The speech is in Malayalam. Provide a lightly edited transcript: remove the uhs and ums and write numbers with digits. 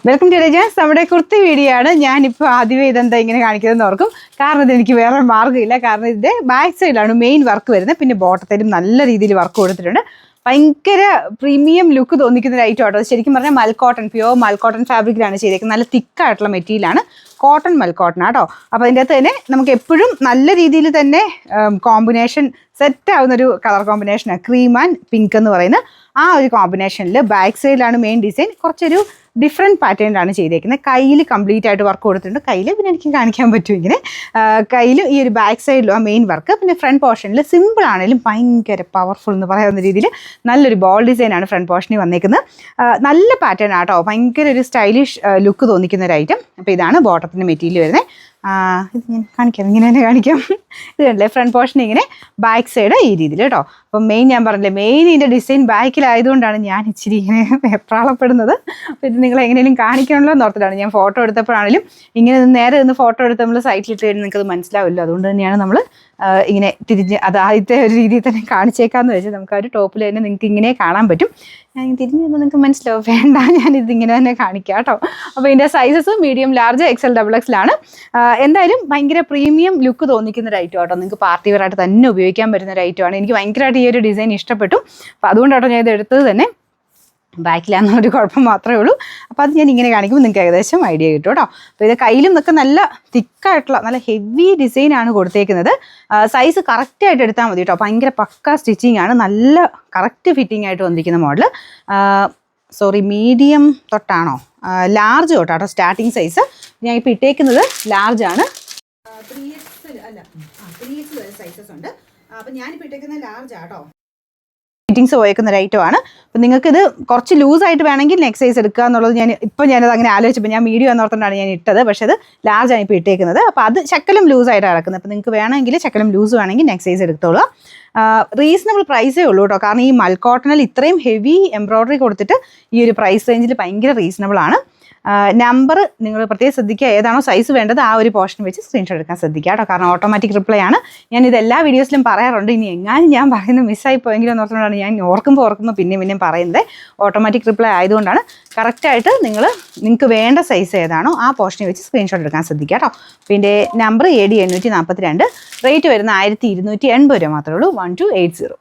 Welcome to രജാസ്. നമ്മുടെ കുർത്തി വീഡിയോ ആണ്. ഞാനിപ്പോൾ ആദ്യമേ ഇതെന്താ ഇങ്ങനെ കാണിക്കുന്നതെന്ന് ഓർക്കും. കാരണം ഇതെനിക്ക് വേറെ മാർഗ്ഗമില്ല. കാരണം ഇതിൻ്റെ ബാക്ക് സൈഡിലാണ് മെയിൻ വർക്ക് വരുന്നത്. പിന്നെ ബോട്ടത്തിലും നല്ല രീതിയിൽ വർക്ക് കൊടുത്തിട്ടുണ്ട്. ഭയങ്കര പ്രീമിയം ലുക്ക് തോന്നിക്കുന്ന ഒരു ഐറ്റം ആട്ടോ. ശരിക്കും പറഞ്ഞാൽ മൽക്കോട്ടൺ, പ്യുവർ മൽക്കോട്ടൺ ഫാബ്രിക്കിലാണ് ചെയ്തേക്കുന്നത്. നല്ല തിക്കായിട്ടുള്ള മെറ്റീരിയലാണ്. കോട്ടൺ മൽക്കോട്ടൺ ആട്ടോ. അപ്പോൾ അതിൻ്റെ അകത്ത് തന്നെ നമുക്ക് എപ്പോഴും നല്ല രീതിയിൽ തന്നെ കോമ്പിനേഷൻ സെറ്റ് ആവുന്നൊരു കളർ കോമ്പിനേഷനാണ്. ക്രീം ആൻഡ് പിങ്ക് എന്ന് പറയുന്ന ആ ഒരു കോമ്പിനേഷനിൽ ബാക്ക് സൈഡിലാണ് മെയിൻ ഡിസൈൻ. കുറച്ചൊരു ഡിഫറെൻറ്റ് പാറ്റേണിലാണ് ചെയ്തേക്കുന്നത്. കയ്യിൽ കംപ്ലീറ്റ് ആയിട്ട് വർക്ക് കൊടുത്തിട്ടുണ്ട്. കയ്യിൽ പിന്നെ എനിക്ക് കാണിക്കാൻ പറ്റും ഇങ്ങനെ. കയ്യിൽ ഈ ഒരു ബാക്ക് സൈഡിലും ആ മെയിൻ വർക്ക്. പിന്നെ ഫ്രണ്ട് പോർഷനിൽ സിമ്പിൾ ആണെങ്കിലും ഭയങ്കര പവർഫുൾ എന്ന് പറയാവുന്ന രീതിയിൽ നല്ലൊരു ബോൾ ഡിസൈനാണ് ഫ്രണ്ട് പോർഷനിൽ വന്നേക്കുന്നത്. നല്ല പാറ്റേൺ ആട്ടോ. ഭയങ്കര ഒരു സ്റ്റൈലിഷ് ലുക്ക് തോന്നിക്കുന്ന ഒരു ഐറ്റം. അപ്പോൾ ഇതാണ് ബോട്ടത്തിൻ്റെ മെറ്റീരിയൽ വരുന്നത്. ഇത് ഞാൻ കാണിക്കാം, ഇങ്ങനെ തന്നെ കാണിക്കാം. ഇത് കണ്ടില്ലേ, ഫ്രണ്ട് പോർഷൻ ഇങ്ങനെ, ബാക്ക് സൈഡ് ഈ രീതിയിൽ കേട്ടോ. അപ്പം മെയിൻ ഞാൻ പറഞ്ഞില്ലേ, മെയിൻ ഇതിൻ്റെ ഡിസൈൻ ബാക്കിലായതുകൊണ്ടാണ് ഞാൻ ഇച്ചിരി ഇങ്ങനെ വെപ്രാളപ്പെടുന്നത്. അപ്പോൾ ഇത് നിങ്ങൾ എങ്ങനെയും കാണിക്കണമല്ലോ എന്ന് ഓർത്തിട്ടാണ്. ഞാൻ ഫോട്ടോ എടുത്തപ്പോഴാണെങ്കിലും ഇങ്ങനെ നേരെ നിന്ന് ഫോട്ടോ എടുത്ത് നമ്മൾ സൈറ്റിലിട്ട് കഴിഞ്ഞാൽ നിങ്ങൾക്കത് മനസ്സിലാവില്ല. അതുകൊണ്ട് തന്നെയാണ് നമ്മൾ ഇങ്ങനെ തിരിഞ്ഞ് അത് ആദ്യത്തെ ഒരു രീതിയിൽ തന്നെ കാണിച്ചേക്കാമെന്ന് വെച്ചാൽ നമുക്ക് ആ ഒരു ടോപ്പിൽ തന്നെ നിങ്ങൾക്ക് ഇങ്ങനെ കാണാൻ പറ്റും. ഞാൻ തിരിഞ്ഞ് വന്ന് നിങ്ങൾക്ക് മനസ്സിലാവും. വേണ്ട, ഞാനിതിങ്ങനെ തന്നെ കാണിക്കാം കേട്ടോ. അപ്പോൾ ഇതിൻ്റെ sizes medium, large, XL, XXL ആണ്. എന്തായാലും ഭയങ്കര പ്രീമിയം ലുക്ക് തോന്നിക്കുന്ന ഒരു ഐറ്റം കേട്ടോ. നിങ്ങൾക്ക് പാർട്ടി വെയർ ആയിട്ട് തന്നെ ഉപയോഗിക്കാൻ പറ്റുന്ന ഒരു ഐറ്റമാണ്. എനിക്ക് ഭയങ്കരമായിട്ട് ഈ ഒരു ഡിസൈൻ ഇഷ്ടപ്പെട്ടു. അപ്പോൾ അതുകൊണ്ടാട്ടോ ഞാൻ ഇത് എടുത്തത് തന്നെ. ബാക്കിലാണെന്നൊരു കുഴപ്പം മാത്രമേ ഉള്ളൂ. അപ്പോൾ അത് ഞാൻ ഇങ്ങനെ കാണിക്കുമ്പോൾ നിങ്ങൾക്ക് ഏകദേശം ഐഡിയ കിട്ടും കേട്ടോ. അപ്പോൾ ഇത് കയ്യിലും നിൽക്കുക നല്ല തിക്കായിട്ടുള്ള നല്ല ഹെവി ഡിസൈനാണ് കൊടുത്തേക്കുന്നത്. സൈസ് കറക്റ്റായിട്ട് എടുത്താൽ മതി കേട്ടോ. ഭയങ്കര പക്ക സ്റ്റിച്ചിങ് ആണ്. നല്ല കറക്റ്റ് ഫിറ്റിംഗ് ആയിട്ട് വന്നിരിക്കുന്ന മോഡൽ. മീഡിയം തൊട്ടാണോ ലാർജ് തൊട്ടാട്ടോ സ്റ്റാർട്ടിങ് സൈസ്. ഞാൻ ഇപ്പോൾ ഇട്ടേക്കുന്നത് ലാർജാണ്. 3X വരെ സൈസസ് ഉണ്ട്. അപ്പോൾ ഞാനിപ്പോൾ ഇട്ടേക്കുന്നത് ലാർജ് ആട്ടോ. ഫിറ്റിങ്സ് പോയേക്കുന്ന ഒരു ഐറ്റം ആണ്. അപ്പോൾ നിങ്ങൾക്കിത് കുറച്ച് ലൂസായിട്ട് വേണമെങ്കിൽ നെക്സ്റ്റ് സൈസ് എടുക്കുക എന്നുള്ളത് ഞാനത് അങ്ങനെ ആലോചിച്ചപ്പോൾ ഞാൻ വീഡിയോ എന്നോർത്തുകൊണ്ടാണ് ഞാൻ ഇട്ടത്. പക്ഷേ അത് ലാർജാണ് ഇപ്പോൾ ഇട്ടേക്കുന്നത്. അപ്പോൾ അത് ശക്കലം ലൂസായിട്ട് കിടക്കുന്നത്. അപ്പോൾ നിങ്ങൾക്ക് വേണമെങ്കിൽ ശക്കലം ലൂസ് വേണമെങ്കിൽ നെക്സ്റ്റ് സൈസ് എടുത്തോളൂ. റീസണബിൾ പ്രൈസേ ഉള്ളൂ കേട്ടോ. കാരണം ഈ മൽക്കോട്ടണിൽ ഇത്രയും ഹെവി എംബ്രോയ്ഡറി കൊടുത്തിട്ട് ഈ ഒരു പ്രൈസ് റേഞ്ചിൽ ഭയങ്കര റീസണബിൾ ആണ്. നമ്പർ നിങ്ങൾ പ്രത്യേകം ശ്രദ്ധിക്കുക. ഏതാണോ സൈസ് വേണ്ടത് ആ ഒരു പോർഷൻ വെച്ച് സ്ക്രീൻഷോട്ട് എടുക്കാൻ ശ്രദ്ധിക്കുക കേട്ടോ. കാരണം ഓട്ടോമാറ്റിക് റിപ്ലൈ ആണ്. ഞാൻ ഇത് എല്ലാ വീഡിയോസിലും പറയാറുണ്ട്. ഇനി എങ്ങാനും ഞാൻ പറയുന്നത് മിസ്സായി പോയെങ്കിലും എന്നോർത്തുകൊണ്ടാണ് ഞാൻ ഓർക്കുമ്പോൾ പിന്നെയും പറയുന്നത്. ഓട്ടോമാറ്റിക് റിപ്ലൈ ആയതുകൊണ്ടാണ്. കറക്റ്റായിട്ട് നിങ്ങൾക്ക് വേണ്ട സൈസ് ഏതാണോ ആ പോർഷനിൽ വെച്ച് സ്ക്രീൻഷോട്ട് എടുക്കാൻ ശ്രദ്ധിക്കുക കേട്ടോ. പിന്നെ നമ്പർ AD 842, റേറ്റ് വരുന്ന 1280 രൂപ മാത്രമേ ഉള്ളൂ. 1280.